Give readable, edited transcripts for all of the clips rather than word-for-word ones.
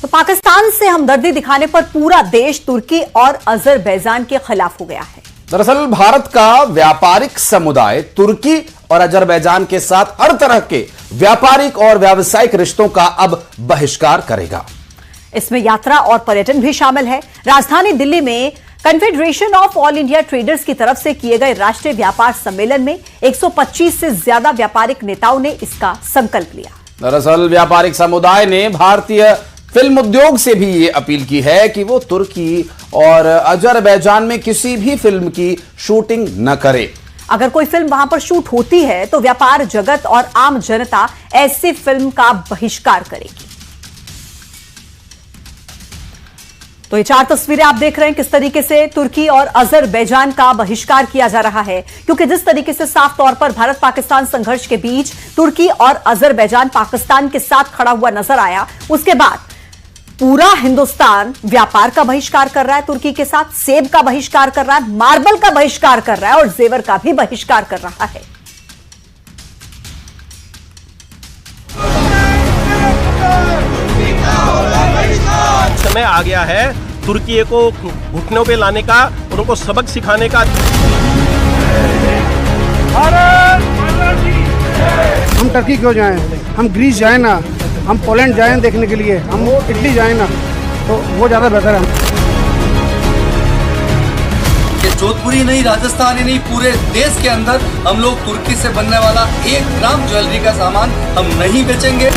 तो पाकिस्तान से हमदर्दी दिखाने पर पूरा देश तुर्की और अजरबैजान के खिलाफ हो गया है। दरअसल भारत का व्यापारिक समुदाय तुर्की और अजरबैजान के साथ हर तरह के व्यापारिक और व्यावसायिक रिश्तों का अब बहिष्कार करेगा। इसमें यात्रा और पर्यटन भी शामिल है। राजधानी दिल्ली में confederation of all India traders की तरफ से किए गए राष्ट्रीय व्यापार सम्मेलन में 125 से ज्यादा व्यापारिक नेताओं ने इसका संकल्प लिया। दरअसल व्यापारिक समुदाय ने भारतीय फिल्म उद्योग से भी ये अपील की है कि वो तुर्की और अजरबैजान में किसी भी फिल्म की शूटिंग न करे। अगर कोई फिल्म वहां पर शूट होती है तो व्यापार जगत और आम जनता ऐसी फिल्म का बहिष्कार करेगी। तो ये 4 तस्वीरें आप देख रहे हैं किस तरीके से तुर्की और अजरबैजान का बहिष्कार किया जा रहा है, क्योंकि जिस तरीके से साफ तौर पर भारत पाकिस्तान संघर्ष के बीच तुर्की और अजरबैजान पाकिस्तान के साथ खड़ा हुआ नजर आया, उसके बाद पूरा हिंदुस्तान व्यापार का बहिष्कार कर रहा है तुर्की के साथ, सेब का बहिष्कार कर रहा है, मार्बल का बहिष्कार कर रहा है और जेवर का भी बहिष्कार कर रहा है। समय आ गया है तुर्की को घुटनों पे लाने का और उनको सबक सिखाने का। हम टर्की क्यों जाएं? हम ग्रीस जाएं ना, हम पोलैंड जाएं देखने के लिए, हम इटली जाएं ना, तो वो ज़्यादा बेहतर है। ये जोधपुरी नहीं, राजस्थान ही नहीं, पूरे देश के अंदर हम लोग तुर्की से बनने वाला 1 ग्राम ज्वेलरी का सामान हम नहीं बेचेंगे।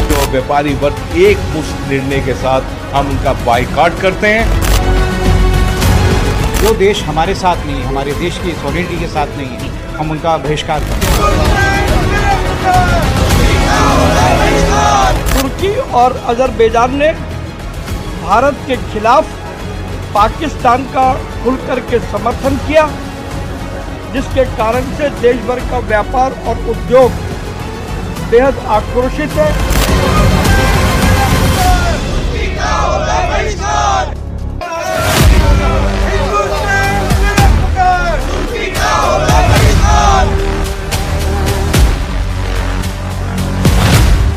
जो व्यापारी वर्ग एक मुश्त निर्णय के साथ हम उनका बायकॉट करते हैं। जो देश हमारे साथ नहीं, हमारे देश की सॉलिडिटी के साथ नहीं है, हम उनका बहिष्कार करते हैं। तुर्की और अजरबैजान ने भारत के खिलाफ पाकिस्तान का खुल करके समर्थन किया, जिसके कारण से देश भर का व्यापार और उद्योग बेहद आक्रोशित है।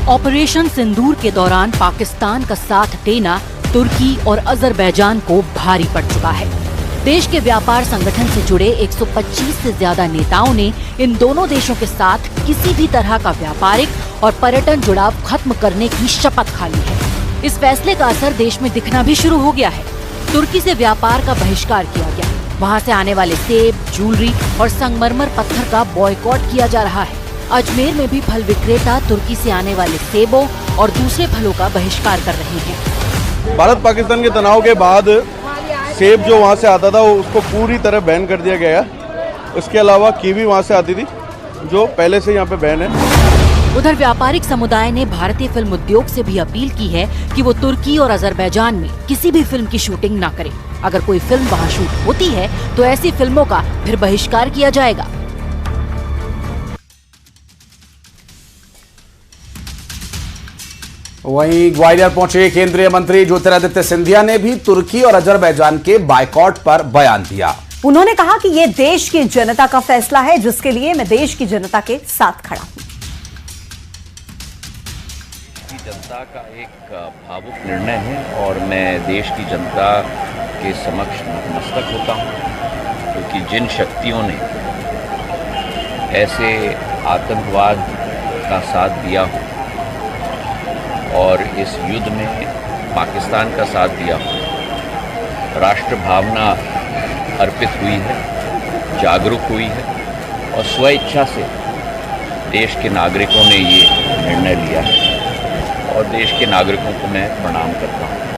ऑपरेशन सिंदूर के दौरान पाकिस्तान का साथ देना तुर्की और अजरबैजान को भारी पड़ चुका है। देश के व्यापार संगठन से जुड़े 125 से ज्यादा नेताओं ने इन दोनों देशों के साथ किसी भी तरह का व्यापारिक और पर्यटन जुड़ाव खत्म करने की शपथ खा ली है। इस फैसले का असर देश में दिखना भी शुरू हो गया है। तुर्की से व्यापार का बहिष्कार किया गया, वहाँ से आने वाले सेब, ज्वेलरी और संगमरमर पत्थर का बॉयकॉट किया जा रहा है। अजमेर में भी फल विक्रेता तुर्की से आने वाले सेबों और दूसरे फलों का बहिष्कार कर रहे हैं। भारत पाकिस्तान के तनाव के बाद सेब जो वहाँ से आता था वो उसको पूरी तरह बैन कर दिया गया। इसके अलावा कीवी वहाँ से आती थी जो पहले से यहाँ पे बैन है। उधर व्यापारिक समुदाय ने भारतीय फिल्म उद्योग से भी अपील की है कि वो तुर्की और अजरबैजान में किसी भी फिल्म की शूटिंग न करे। अगर कोई फिल्म वहाँ शूट होती है तो ऐसी फिल्मों का फिर बहिष्कार किया जाएगा। वहीं ग्वालियर पहुंचे केंद्रीय मंत्री ज्योतिरादित्य सिंधिया ने भी तुर्की और अजरबैजान के बायकॉट पर बयान दिया। उन्होंने कहा कि ये देश की जनता का फैसला है, जिसके लिए मैं देश की जनता के साथ खड़ा हूं। जनता का एक भावुक निर्णय है और मैं देश की जनता के समक्ष नतमस्तक होता हूं, क्योंकि जिन शक्तियों ने ऐसे आतंकवाद का साथ दिया हो और इस युद्ध में पाकिस्तान का साथ दिया हो, राष्ट्र भावना अर्पित हुई है, जागरूक हुई है और स्वेच्छा से देश के नागरिकों ने ये निर्णय लिया है और देश के नागरिकों को मैं प्रणाम करता हूँ।